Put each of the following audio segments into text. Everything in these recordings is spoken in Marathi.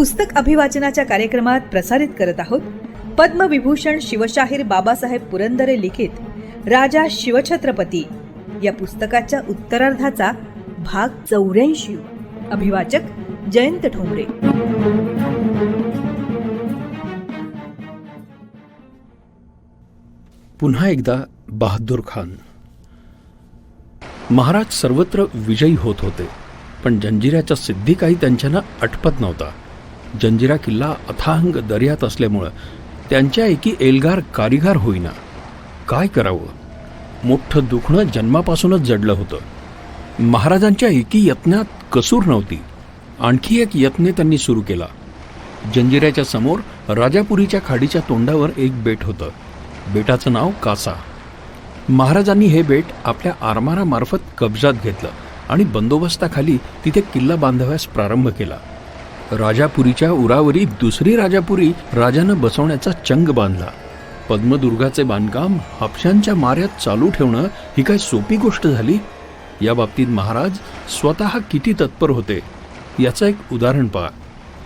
पुस्तक अभिवाचनाच्या कार्यक्रमात प्रसारित करत आहोत पद्मविभूषण शिवशाहीर बाबासाहेब पुरंदरे लिखित राजा शिवछत्रपती या पुस्तकाच्या उत्तरार्धाचा भाग 84. अभिवाचक जयंत ठोंबरे. पुन्हा एकदा बहादूर खान. महाराज सर्वत्र विजयी होत होते, पण जंजिऱ्याच्या सिद्धी काही त्यांच्यानं अटपत नव्हता. जंजिरा किल्ला अथांग दर्यात असल्यामुळं त्यांच्या एकी एल्गार कारिगार होईना. काय करावं? मोठं दुखणं जन्मापासूनच जडलं होतं. महाराजांच्या एकी यत्नात कसूर नव्हती. आणखी एक यत्न त्यांनी सुरू केला. जंजिऱ्याच्या समोर राजापुरीच्या खाडीच्या तोंडावर एक बेट होतं. बेटाचं नाव कासा. महाराजांनी हे बेट आपल्या आरमारामार्फत कब्जात घेतलं आणि बंदोबस्ताखाली तिथे किल्ला बांधाव्यास प्रारंभ केला. राजापुरीच्या उरावरी दुसरी राजापुरी राजानं बसवण्याचा चंग बांधला. पद्मदुर्गाचे बांधकाम हापशांच्या माऱ्यात चालू ठेवणं ही काय सोपी गोष्ट झाली? या बाबतीत महाराज स्वतः किती तत्पर होते याचं एक उदाहरण पहा.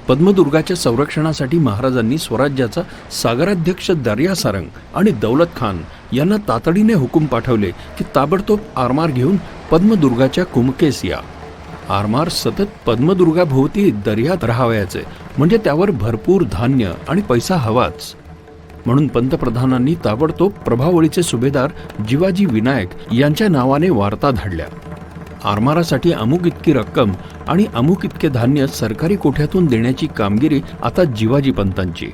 पद्मदुर्गाच्या संरक्षणासाठी महाराजांनी स्वराज्याचा सागराध्यक्ष दर्या सारंग आणि दौलत खान यांना तातडीने हुकूम पाठवले की ताबडतोब आरमार घेऊन पद्मदुर्गाच्या कुमकेस या. आरमार सतत पद्मदुर्गाभोवती दर्यात राहावयाचे, म्हणजे त्यावर भरपूर धान्य आणि पैसा हवाच. म्हणून पंतप्रधानांनी ताबडतोब प्रभावळीचे सुभेदार जिवाजी विनायक यांच्या नावाने वार्ता धाडल्या. आरमारासाठी अमुक इतकी रक्कम आणि अमुक इतके धान्य सरकारी कोठ्यातून देण्याची कामगिरी आता जिवाजी पंतांची.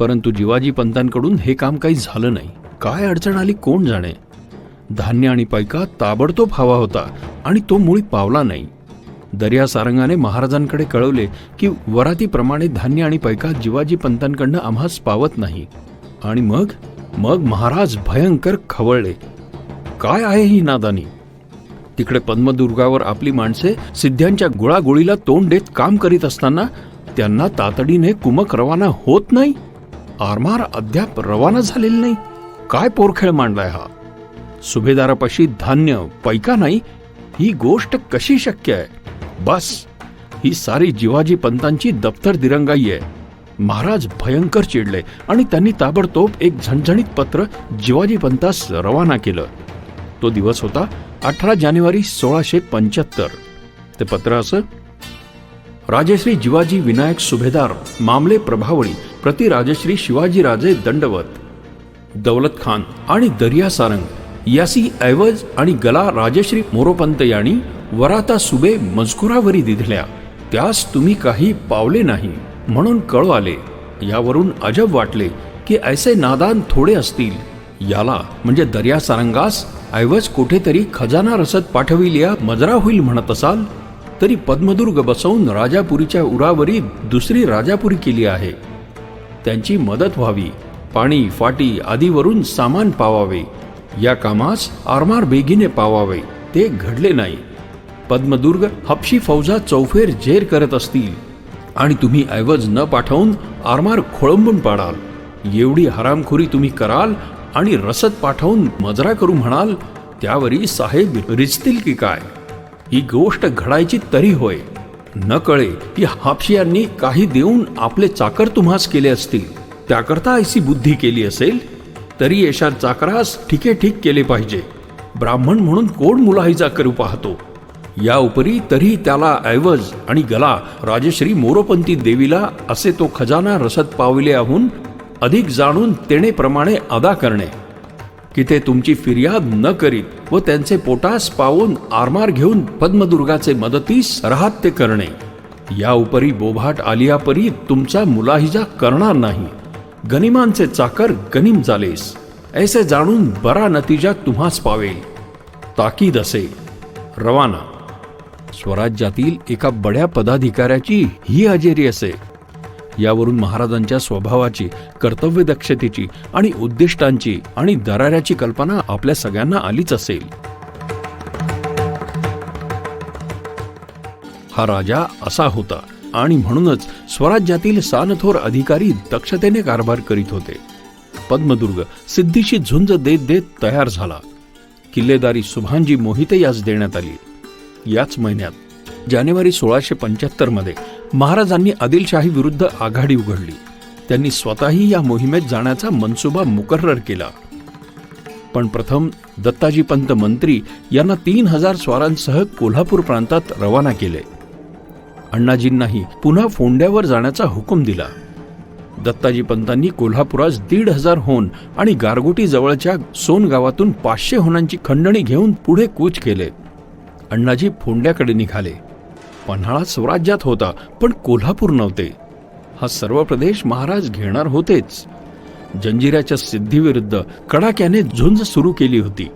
परंतु जिवाजी पंतांकडून हे काम काही झालं नाही. काय अडचण आली कोण जाणे. धान्य आणि पैका ताबडतोब हवा होता आणि तो मुळी पावला नाही. दर्या सारंगाने महाराजांकडे कळवले की वरातीप्रमाणे धान्य आणि पैका जिवाजी पंतांकडनं आम्हास पावत नाही. आणि मग महाराज भयंकर खवळले. काय आहे ही नादानी? तिकडे पद्मदुर्गावर आपली माणसे सिद्ध्यांच्या गोळागोळीला तोंड देत काम करीत असताना त्यांना तातडीने कुमक रवाना होत नाही. आरमार अद्याप रवाना झालेला नाही. काय पोरखेळ मांडलाय हा? सुभेदारापाशी धान्य पैका नाही, ही गोष्ट कशी शक्य आहे? बस, ही सारी जिवाजी पंतांची दप्तर दिरंगाई आहे. महाराज भयंकर चिडले आणि त्यांनी ताबडतोब एक झणझणीत पत्र जिवाजी पंतास रवाना केलं. तो दिवस होता 18 जानेवारी 1675. ते पत्र असं: राजश्री जिवाजी विनायक सुभेदार मामले प्रभावळी प्रति राजश्री शिवाजीराजे दंडवत. दौलत खान आणि दर्या सारंग यासी ऐवज आणि गला राजश्री मोरोपंत यांनी वराता सुबे मजकुरावरी दिधल्या, त्यास तुम्ही काही पावले नाही म्हणून कळू आले. यावरून अजब वाटले की ऐसे नादान थोडे असतील. याला म्हणजे दर्या सारंगास ऐवज कुठेतरी खजाना रसद पाठविल्या मजरा होईल म्हणत असाल, तरी पद्मदुर्ग बसवून राजापुरीच्या उरावरी दुसरी राजापुरी केली आहे. त्यांची मदत व्हावी. पाणी फाटी आदीवरून सामान पावावे. या कामास आरमार बेगीने पावावे. ते घडले नाही. पद्मदुर्ग हपशी फौजा चौफेर जेर करत असतील आणि तुम्ही ऐवज न पाठवून आरमार खोळंबून पाडाल. एवढी हरामखोरी तुम्ही कराल आणि रसद पाठवून मजरा करू म्हणाल, त्यावरी साहेब रिचतील की काय? ही गोष्ट घडायची तरी होय. न कळे की हापशियांनी काही देऊन आपले चाकर तुम्हास केले असतील. त्याकरता ऐसी बुद्धी केली असेल, तरी येशा चाकरास ठीके ठीक केले पाहिजे. ब्राह्मण म्हणून कोण मुलाहिजा करू पाहतो? या उपरी तरी त्याला ऐवज आणि गला राजश्री मोरोपंती देवीला असे तो खजाना रसद पावल्याहून अधिक जाणून तेणेप्रमाणे अदा करणे, की ते तुमची फिर्याद न करीत व त्यांचे पोटास पावून आरमार घेऊन पद्मदुर्गाचे मदतीस राहत ते करणे. या उपरी बोभाट आलियापरी तुमचा मुलाहिजा करणार नाही. गनिमांचे चाकर गनिम झालेस, ऐसे जाणून बरा नतीजा तुम्हास पावेल. ताकीद असे. रवाना. स्वराज्यातील एका बड्या पदाधिकाऱ्याची ही हजेरी असे. यावरून महाराजांच्या स्वभावाची, कर्तव्यदक्षतेची आणि उद्दिष्टांची आणि दराऱ्याची कल्पना आपल्या सगळ्यांना आलीच असेल. हा राजा असा होता आणि म्हणूनच स्वराज्यातील सानथोर अधिकारी दक्षतेने कारभार करीत होते. पद्मदुर्ग सिद्धीशी झुंज देत देत तयार झाला. किल्लेदारी सुभानजी मोहिते यास देण्यात आली. याच महिन्यात जानेवारी 1675 मध्ये महाराजांनी आदिलशाही विरुद्ध आघाडी उघडली. त्यांनी स्वतःही या मोहिमेत जाण्याचा मनसुबा मुकर्रर केला. पण प्रथम दत्ताजीपंत मंत्री यांना 3000 स्वारांसह कोल्हापूर प्रांतात रवाना केले. अण्णाजींनाही पुन्हा फोंड्यावर जाण्याचा हुकूम दिला. दत्ताजीपंतांनी कोल्हापुरास 1500 होन आणि गारगोटी जवळच्या सोन गावातून 500 होनांची खंडणी घेऊन पुढे कूच केले. अण्णाजी फोंड्याकडे निघाले. पन्हाळा स्वराज्यात होता, पण कोल्हापूर नव्हते. हा सर्व प्रदेश महाराज घेणार होतेच. जंजिऱ्याच्या सिद्धीविरुद्ध कडाक्याने झुंज सुरू केली होती.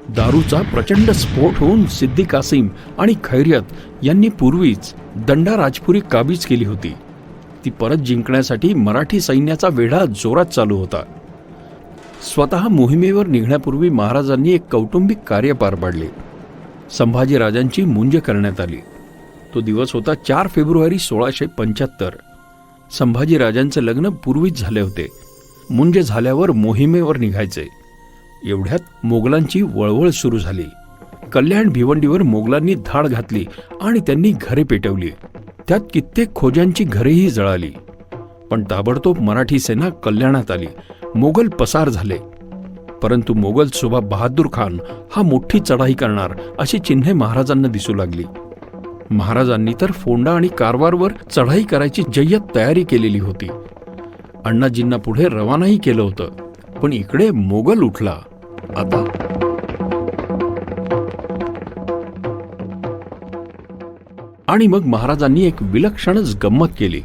दारूचा प्रचंड स्फोट होऊन सिद्दी कासिम आणि खैरियत यांनी पूर्वीच दंडा राजपुरी काबीज केली होती. ती परत जिंकण्यासाठी मराठी सैन्याचा वेढा जोरात चालू होता. स्वतः मोहिमेवर निघण्यापूर्वी महाराजांनी एक कौटुंबिक कार्य पार पाडले. संभाजीराजांची मुंज करण्यात आली. तो दिवस होता 4 फेब्रुवारी 1675. संभाजीराजांचे लग्न पूर्वीच झाले होते. मुंज झाल्यावर मोहिमेवर निघायचे. एवढ्यात मोगलांची वळवळ सुरू झाली. कल्याण भिवंडीवर मोगलांनी धाड घातली आणि त्यांनी घरे पेटवली. त्यात कित्येक खोज्यांची घरेही जळाली. पण ताबडतोब मराठी सेना कल्याणात आली. मोगल पसार झाले. परंतु मोगल सुभा बहादूर खान हा मोठी चढाई करणार अशी चिन्हे महाराजांना दिसू लागली. महाराजांनी तर फोंडा आणि कारवारवर चढाई करायची जय्यत तयारी केलेली होती. अण्णाजींना पुढे रवानाही केलं होतं. पण इकडे मोगल उठला. आता आणि मग महाराजांनी एक विलक्षणच गंमत केली.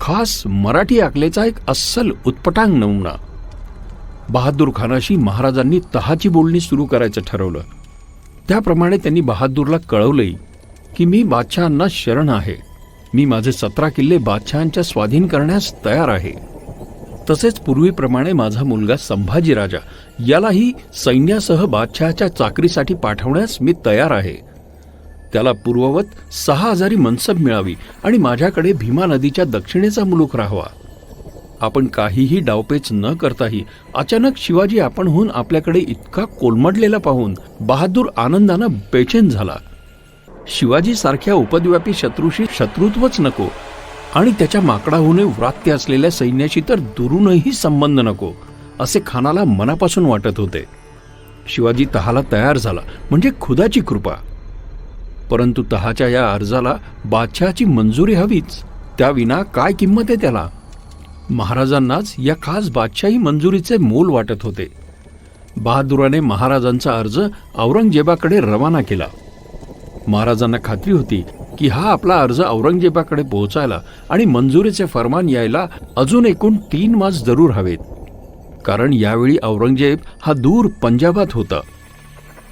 खास मराठी आकलेचा एक अस्सल उत्पटांग नमुना. बहादूर खानाशी महाराजांनी तहाची बोलणी सुरू करायचं ठरवलं. त्याप्रमाणे त्यांनी बहादूरला कळवलंही की मी बादशहांना शरण आहे. मी माझे 17 किल्ले बादशहांच्या स्वाधीन करण्यास तयार आहे. तसेच पूर्वीप्रमाणे माझा मुलगा संभाजीराजा यालाही सैन्यासह बादशहाच्या चाकरीसाठी पाठवण्यास मी तयार आहे. त्याला पूर्ववत 6000 मनसब मिळावी आणि माझ्याकडे भीमा नदीच्या दक्षिणेचा मुलूक राहावा. आपण काहीही डावपेच न करताही अचानक शिवाजी आपणहून आपल्याकडे इतका कोलमडलेला पाहून बहादूर आनंदानं बेचैन झाला. शिवाजी सारख्या उपद्व्यापी शत्रूशी शत्रुत्वच नको आणि त्याच्या माकडाहून व्रात्य असलेल्या सैन्याशी तर दुरूनही संबंध नको असे खानाला मनापासून वाटत होते. शिवाजी तहाला तयार झाला म्हणजे खुदाची कृपा. परंतु तहाच्या या अर्जाला बादशहाची मंजुरी हवीच. त्याविना काय किंमत आहे त्याला? महाराजांनाच या खास बादशाही मंजुरीचे मोल वाटत होते. बहादुराने महाराजांचा अर्ज औरंगजेबाकडे रवाना केला. महाराजांना खात्री होती की हा आपला अर्ज औरंगजेबाकडे पोहोचायला आणि मंजुरीचे फरमान यायला अजून एकूण 3 मास जरूर हवेत. कारण यावेळी औरंगजेब हा दूर पंजाबात होता.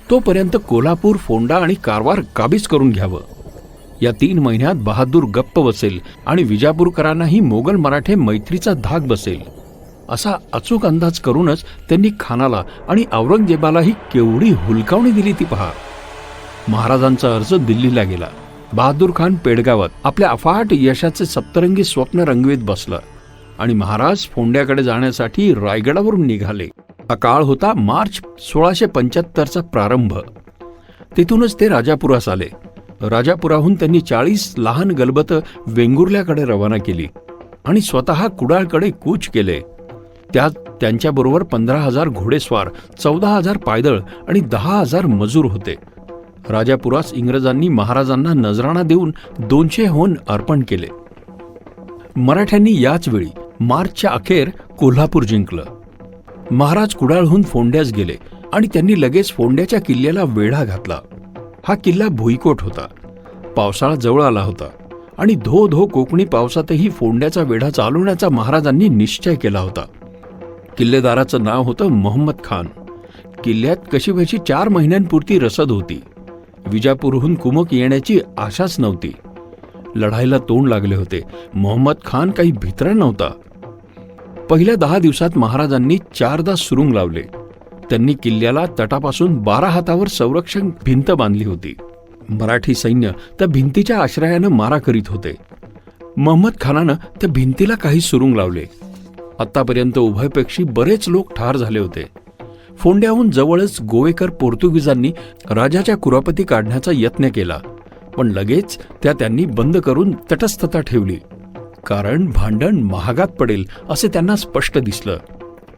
तोपर्यंत कोल्हापूर, फोंडा आणि कारवार काबीज करून घ्यावं. या 3 महिन्यात बहादूर गप्प बसेल आणि विजापूरकरांनाही मोगल मराठे मैत्रीचा धाक बसेल असा अचूक अंदाज करूनच त्यांनी खानाला आणि औरंगजेबालाही केवढी हुलकावणी दिली ती पहा. महाराजांचा अर्ज दिल्लीला गेला. बहादूर खान पेडगावात आपल्या अफाट यशाचे सप्तरंगी स्वप्न रंगवीत बसला आणि महाराज फोंड्याकडे जाण्यासाठी रायगडावरून निघाले. हा काळ होता मार्च 1675चा प्रारंभ. तिथूनच ते राजापुरास आले. राजापुराहून त्यांनी 40 लहान गलबत वेंगुर्ल्याकडे रवाना केली आणि स्वतः कुडाळकडे कूच केले. त्यात त्यांच्याबरोबर 15,000 घोडेस्वार, 14,000 पायदळ आणि 10,000 मजूर होते. राजापुरास इंग्रजांनी महाराजांना नजराणा देऊन 200 होन अर्पण केले. मराठ्यांनी याच वेळी मार्चच्या अखेर कोल्हापूर जिंकलं. महाराज कुडाळहून फोंड्यास गेले आणि त्यांनी लगेच फोंड्याच्या किल्ल्याला वेढा घातला. हा किल्ला भुईकोट होता. पावसाळा जवळ आला होता आणि धो धो कोकणी पावसातही फोंड्याचा वेढा चालवण्याचा महाराजांनी निश्चय केला होता. किल्लेदाराचं नाव होतं मोहम्मद खान. किल्ल्यात कशीबशी 4 महिन्यांपुरती रसद होती. विजापूरहून कुमक येण्याची आशाच नव्हती. लढाईला तोंड लागले होते. मोहम्मद खान काही भित्रा नव्हता. पहिल्या 10 दिवसात महाराजांनी 4दा सुरुंग लावले. त्यांनी किल्ल्याला तटापासून 12 हातावर संरक्षण भिंत बांधली होती. मराठी सैन्य त्या भिंतीच्या आश्रयानं मारा करीत होते. मोहम्मद खानानं त्या भिंतीला काही सुरुंग लावले. आतापर्यंत उभयपक्षी बरेच लोक ठार झाले होते. फोंड्याहून जवळच गोवेकर पोर्तुगीजांनी राजाच्या कुरापती काढण्याचा यत्न केला. पण लगेच त्यांनी बंद करून तटस्थता ठेवली, कारण भांडण महागात पडेल असे त्यांना स्पष्ट दिसलं.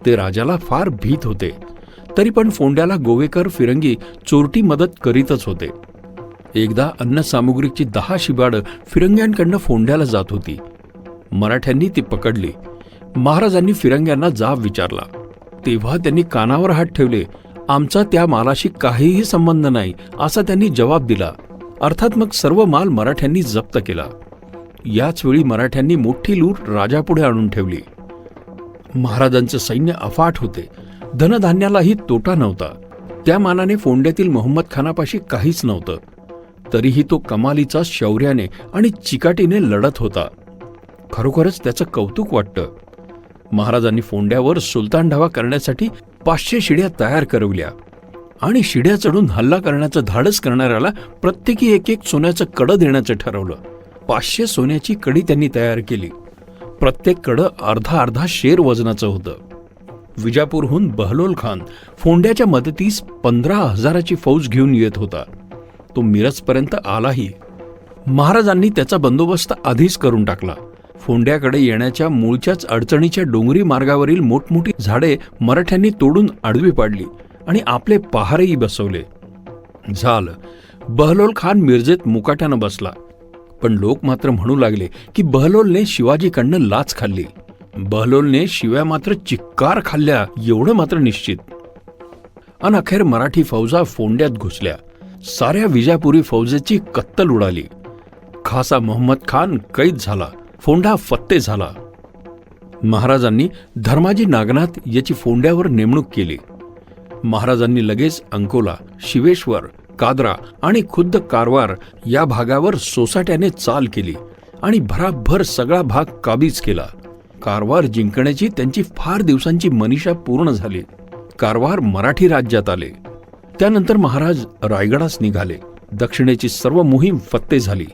ते राजाला फार भीत होते. तरी पण फोंड्याला गोवेकर फिरंगी चोरटी मदत करीतच होते. एकदा अन्नसामुग्रीची 10 शिबाडं फिरंग्यांकडनं फोंड्याला जात होती. मराठ्यांनी ती पकडली. महाराजांनी फिरंग्यांना जाब विचारला. तेव्हा त्यांनी कानावर हात ठेवले. आमचा त्या मालाशी काहीही संबंध नाही असा त्यांनी जबाब दिला. अर्थात मग सर्व माल मराठ्यांनी जप्त केला. याच वेळी मराठ्यांनी मोठी लूट राजापुढे आणून ठेवली. महाराजांचं सैन्य अफाट होते. धनधान्यालाही तोटा नव्हता. त्या मानाने फोंड्यातील मोहम्मद खानापाशी काहीच नव्हतं. तरीही तो कमालीचा शौर्याने आणि चिकाटीने लढत होता. खरोखरच त्याचं कौतुक वाटतं. महाराजांनी फोंड्यावर सुलतान ढावा करण्यासाठी 500 शिड्या तयार करवल्या आणि शिड्या चढून हल्ला करण्याचं धाडस करणाऱ्याला प्रत्येकी एक सोन्याचं कडं देण्याचं ठरवलं. 500 सोन्याची कडी त्यांनी तयार केली. प्रत्येक कडं अर्धा शेर वजनाचं होतं. विजापूरहून बहलोल खान फोंड्याच्या मदतीस 15,000ची फौज घेऊन येत होता. तो मिरजपर्यंत आलाही. महाराजांनी त्याचा बंदोबस्त आधीच करून टाकला. फोंड्याकडे येण्याच्या मूळच्याच अडचणीच्या डोंगरी मार्गावरील मोठमोठी झाडे मराठ्यांनी तोडून आडवी पाडली आणि आपले पहारेही बसवले. झालं. बहलोल खान मिरजेत मुकाट्यानं बसला. पण लोक मात्र म्हणू लागले की बहलोलने शिवाजीकडनं लाच खाल्ली. बहलोलने शिव्या मात्र चिक्कार खाल्ल्या एवढं मात्र निश्चित. अन अखेर मराठी फौजा फोंड्यात घुसल्या. साऱ्या विजापुरी फौजेची कत्तल उडाली. खासा मोहम्मद खान कैद झाला. फोंडा फत्ते झाला. महाराजांनी धर्माजी नागनाथ याची फोंड्यावर नेमणूक केली. महाराजांनी लगेच अंकोला, शिवेश्वर, काद्रा आणि खुद्द कारवार या भागावर सोसाट्याने चाल केली आणि भराभर सगळा भाग काबीज केला. कारवार जिंकण्याची त्यांची फार दिवसांची मनीषा पूर्ण झाली. कारवार मराठी राज्यात आले. त्यानंतर महाराज रायगडास निघाले. दक्षिणेची सर्व मोहीम फत्ते झाली.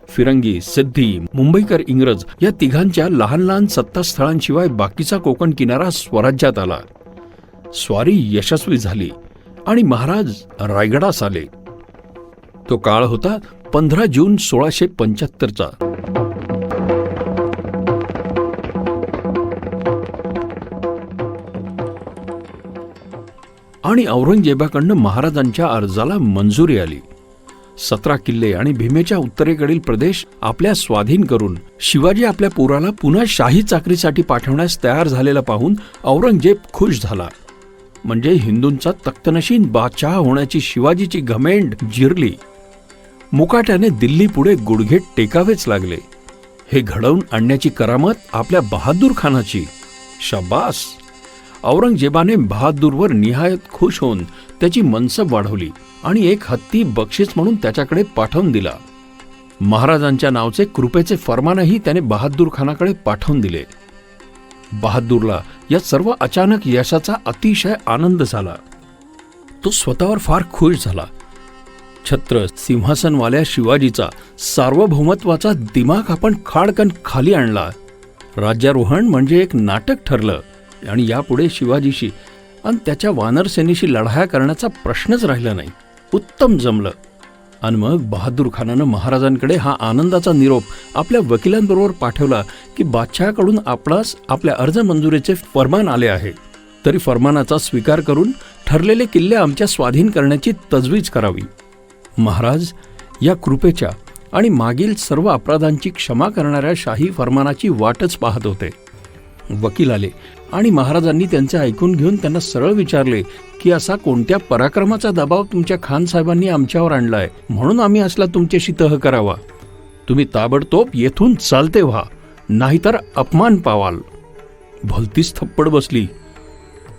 फिरंगी, सिद्धी, मुंबईकर इंग्रज या तिघांच्या लहान लहान सत्तास्थळांशिवाय बाकीचा कोकण किनारा स्वराज्यात आला. स्वारी यशस्वी झाली आणि महाराज रायगडास आले. तो काळ होता 15 जून 1675चा. आणि औरंगजेबाकडनं महाराजांच्या अर्जाला मंजुरी आली. 17 किल्ले आणि भीमेच्या उत्तरेकडील प्रदेश आपल्या स्वाधीन करून शिवाजी आपल्या पोराला पुन्हा शाही चाकरीसाठी पाठवण्यास तयार झालेला पाहून औरंगजेब खुश झाला. म्हणजे हिंदूंचा तख्तनशीन बादशाह होण्याची शिवाजीची घमेंड जिरली. मुकाट्याने दिल्ली पुढे गुडघे टेकावेच लागले. हे घडवून आणण्याची करामत आपल्या बहादूर खानाची. शाबास. औरंगजेबाने बहादूरवर निहायत खुश होऊन त्याची मनसब वाढवली आणि एक हत्ती बक्षीस म्हणून त्याच्याकडे पाठवून दिला. महाराजांच्या नावचे कृपेचे फरमानही त्याने बहादूर खानाकडे पाठवून दिले. बहादूरला या सर्व अचानक यशाचा अतिशय आनंद झाला. तो स्वतःवर फार खुश झाला. छत्र सिंहासनवाल्या शिवाजीचा सार्वभौमत्वाचा दिमाग आपण खाडकन खाली आणला. राज्यारोहण म्हणजे एक नाटक ठरलं आणि यापुढे शिवाजीशी आणि त्याच्या वानरसेनेशी लढाया करण्याचा प्रश्नच राहिला नाही. उत्तम जमलं. आणि मग बहादूर खानानं महाराजांकडे हा आनंदाचा निरोप आपल्या वकिलांबरोबर पाठवला की बादशहाकडून आपणास आपल्या अर्ज मंजुरीचे फरमान आले आहे. तरी फरमानाचा स्वीकार करून ठरलेले किल्ले आमच्या स्वाधीन करण्याची तजवीज करावी. महाराज या कृपेच्या आणि मागील सर्व अपराधांची क्षमा करणाऱ्या शाही फरमानाची वाटच पाहत होते. वकील आले आणि महाराजांनी त्यांचे ऐकून घेऊन त्यांना सरळ विचारले की असा कोणत्या पराक्रमाचा दबाव तुमच्या खान साहेबांनी आमच्यावर आणलाय म्हणून आम्ही असला तुमच्याशी तह करावा. तुम्ही ताबडतोब येथून चालते व्हा, नाहीतर अपमान पावाल. भलतीच थप्पड बसली.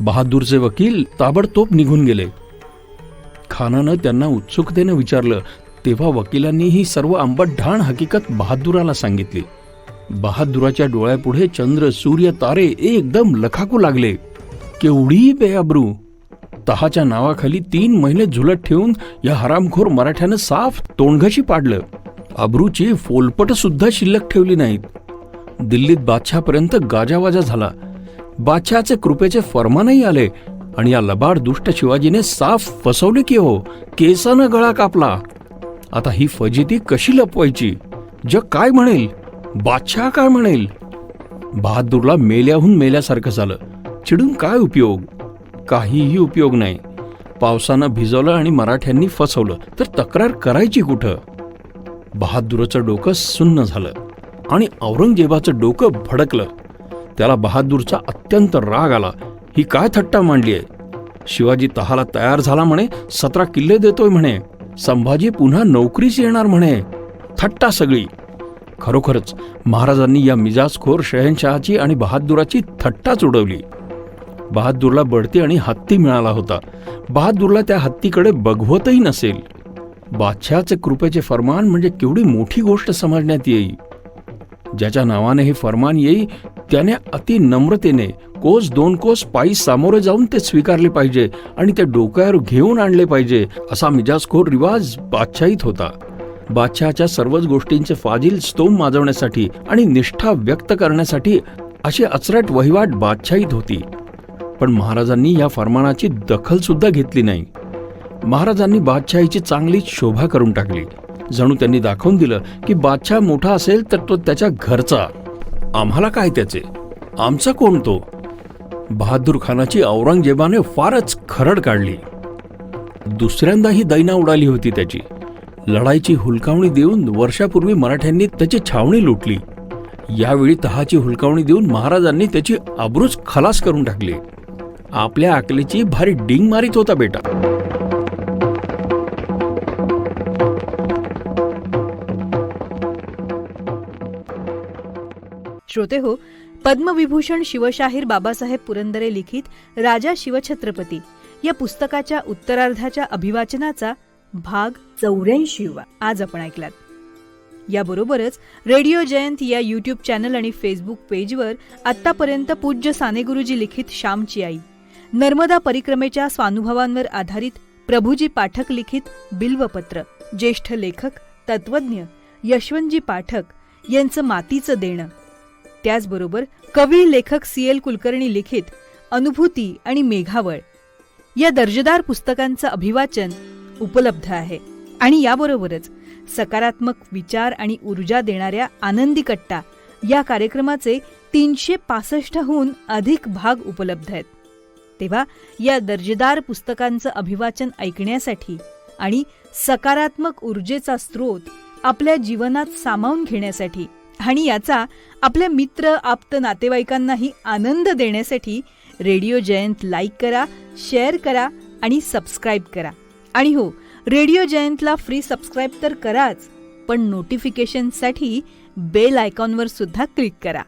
बहादूरचे वकील ताबडतोब निघून गेले. खानानं त्यांना उत्सुकतेने विचारलं तेव्हा वकिलांनी ही सर्व अंबटढाण हकीकत बहादुराला सांगितली. बहादुराच्या डोळ्यापुढे चंद्र, सूर्य, तारे एकदम लखाकू लागले. केवढी बेअब्रू. तहाच्या नावाखाली 3 महिने झुलत ठेवून या हरामखोर मराठ्यानं साफ तोंडघशी पाडलं. अब्रूची फोलपट सुद्धा शिल्लक ठेवली नाहीत. दिल्लीत बादशहापर्यंत गाजावाजा झाला. बादशहाचे कृपेचे फरमानही आले आणि या लबाड दुष्ट शिवाजीने साफ फसवले की हो. केसानं गळा कापला. आता ही फजिती कशी लपवायची? जग काय म्हणेल? बादशाह काय म्हणेल? बहादूरला मेल्याहून मेल्यासारखं झालं. चिडून काय उपयोग? काहीही उपयोग नाही. पावसानं भिजवलं आणि मराठ्यांनी फसवलं तर तक्रार करायची कुठं? बहादूरचं डोकं सुन्न झालं आणि औरंगजेबाचं डोकं भडकलं. त्याला बहादूरचा अत्यंत राग आला. ही काय थट्टा मांडली आहे? शिवाजी तहाला तयार झाला म्हणे, 17 किल्ले देतोय म्हणे, संभाजी पुन्हा नोकरीस येणार म्हणे. थट्टा सगळी. खरोखरच महाराजांनी या मिजाजखोर शहनशहाची आणि बहादुराची थट्टाच उडवली. बहादूरला बढती आणि हत्ती मिळाला होता. बहादूरला त्या हत्तीकडे बघवतही नसेल. बादशहाचे कृपेचे फरमान म्हणजे केवढी मोठी गोष्ट समजण्यात येईल. ज्याच्या नावाने हे फरमान येई त्याने अति नम्रतेने कोस 2 कोस पायी सामोरे जाऊन ते स्वीकारले पाहिजे आणि ते डोक्यावर घेऊन आणले पाहिजे, असा मिजाजखोर रिवाज बादशाहीत होता. बादशहाच्या सर्वच गोष्टींचे फाजील स्तोम माजवण्यासाठी आणि निष्ठा व्यक्त करण्यासाठी अशी अचरट वहिवाट बादशाहीत होती. पण महाराजांनी या फरमानाची दखल सुद्धा घेतली नाही. महाराजांनी बादशाहीची चांगलीच शोभा करून टाकली. जणू त्यांनी दाखवून दिलं की बादशाह मोठा असेल तर तो त्याच्या घरचा, आम्हाला काय त्याचे, आमचा कोण तो. बहादूर खानाची औरंगजेबाने फारच खरड काढली. दुसऱ्यांदा ही दैना उडाली होती त्याची. लढाईची हुलकावणी देऊन वर्षापूर्वी मराठ्यांनी त्याची छावणी लुटली. यावेळी तहाची हुलकावणी देऊन महाराजांनी त्याची आबरूच खलास करून टाकली. आपल्या अकलेची भारी डिंग मारित होता बेटा. श्रोते हो, पद्मविभूषण शिवशाहीर बाबासाहेब पुरंदरे लिखित राजा शिवछत्रपती या पुस्तकाच्या उत्तरार्धाच्या अभिवाचनाचा भाग 84 आज आपण ऐकलात. याबरोबरच रेडिओ जयंत या यूट्यूब चॅनल आणि फेसबुक पेजवर आतापर्यंत पूज्य सानेगुरुजी लिखित श्यामची आई, नर्मदा परिक्रमेच्या स्वानुभवांवर आधारित प्रभुजी पाठक लिखित बिल्वपत्र, ज्येष्ठ लेखक तत्वज्ञ यशवंतजी पाठक यांचं मातीचं देणं, त्याचबरोबर कवी लेखक CL कुलकर्णी लिखित अनुभूती आणि मेघावळ या दर्जेदार पुस्तकांचं अभिवाचन उपलब्ध आहे. आणि याबरोबरच सकारात्मक विचार आणि ऊर्जा देणाऱ्या आनंदी कट्टा या कार्यक्रमाचे 365हून अधिक भाग उपलब्ध आहेत. तेव्हा या दर्जेदार पुस्तकांचं अभिवाचन ऐकण्यासाठी आणि सकारात्मक ऊर्जेचा स्रोत आपल्या जीवनात सामावून घेण्यासाठी आणि याचा आपल्या मित्र आप्त नातेवाईकांनाही आनंद देण्यासाठी रेडिओ जयंत लाईक करा, शेअर करा आणि सबस्क्राईब करा. आणि हो, रेडिओ जयंतला फ्री सबस्क्राईब तर कराच, पण नोटिफिकेशनसाठी बेल आयकॉनवर सुद्धा क्लिक करा.